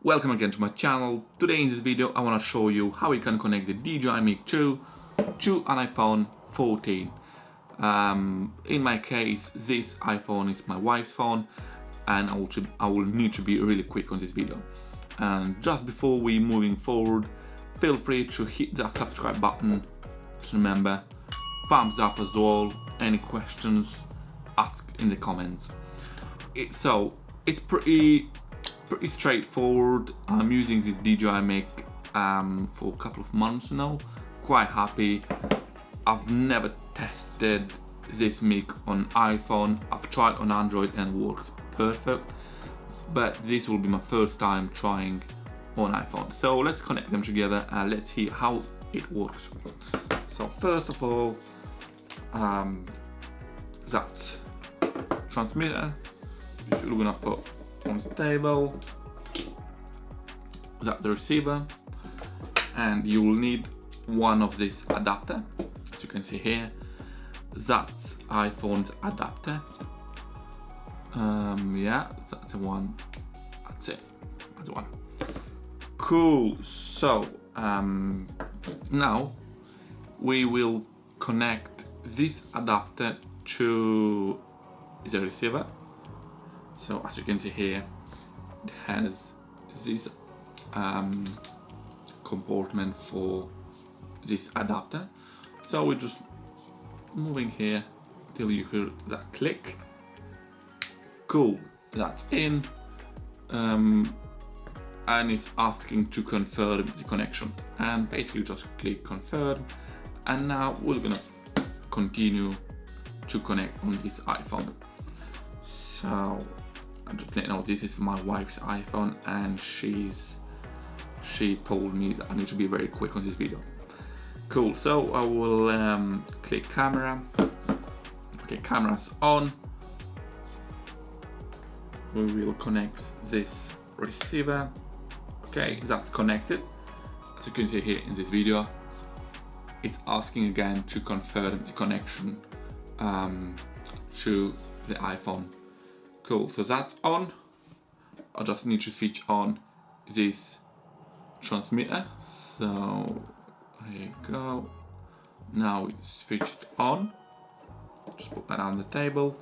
Welcome again to my channel. Today in this video I want to show you how you can connect the DJI Mic 2 to an iPhone 14. In my case, this iPhone is my wife's phone and I will need to be really quick on this video. And just before we moving forward, feel free to hit that subscribe button. Just remember, thumbs up as well. Any questions, ask in the comments. It's pretty straightforward. I'm using this DJI Mic for a couple of months now. Quite happy. I've never tested this mic on iPhone. I've tried on Android and works perfect, but this will be my first time trying on iPhone. So let's connect them together and let's see how it works. So first of all, that transmitter you're gonna put on the table, that's the receiver, and you will need one of this adapter. As you can see here, that's iPhone's adapter. Yeah, that's the one. That's it. That's the one. Cool. So now we will connect this adapter to the receiver. So as you can see here, it has this compartment for this adapter. So we're just moving here till you hear that click. Cool, that's in, and it's asking to confirm the connection, and basically just click confirm, and now we're gonna continue to connect on this iPhone. So I'm just letting you know this is my wife's iPhone, and she told me that I need to be very quick on this video. Cool, so I will click camera. Okay, camera's on. We will connect this receiver. Okay, that's connected. As you can see here in this video, it's asking again to confirm the connection to the iPhone. Cool, so that's on. I just need to switch on this transmitter. So here you go. Now it's switched on. Just put that on the table,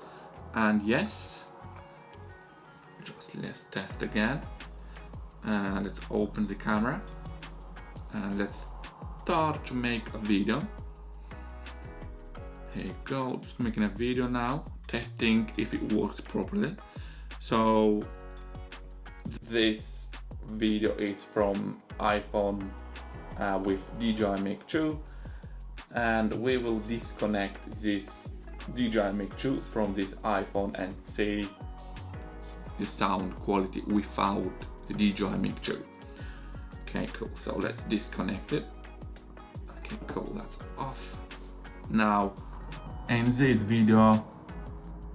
and yes. Just let's test again. Let's open the camera and let's start to make a video. Here you go. Just making a video now, testing if it works properly. So this video is from iPhone with DJI Mic 2, and we will disconnect this DJI Mic 2 from this iPhone and see the sound quality without the DJI Mic 2. Okay, cool. So let's disconnect it. Okay, cool. That's off. Now, in this video,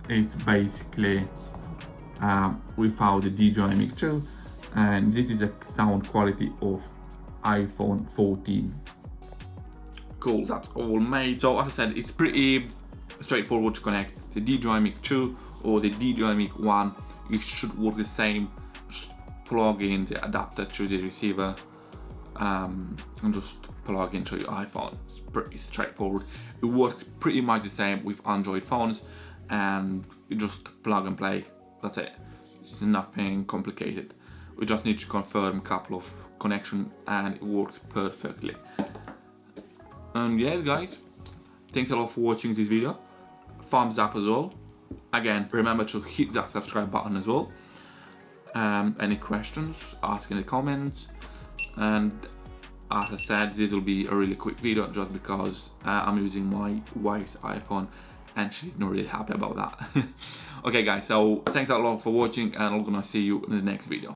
it's basically without the DJI Mic 2, and this is the sound quality of iPhone 14. Cool, that's all made. So as I said, it's pretty straightforward to connect the DJI Mic 2 or the DJI Mic 1. It should work the same. Just plug in the adapter to the receiver and just plug into your iPhone. It's pretty straightforward. It works pretty much the same with Android phones, and you just plug and play. That's it. It's nothing complicated. We just need to confirm a couple of connections and it works perfectly. Yeah guys, thanks a lot for watching this video. Thumbs up as well. Again, remember to hit that subscribe button as well. Any questions, ask in the comments. And as I said, this will be a really quick video just because I'm using my wife's iPhone and she's not really happy about that. Okay guys, so thanks a lot for watching, and I'm gonna see you in the next video.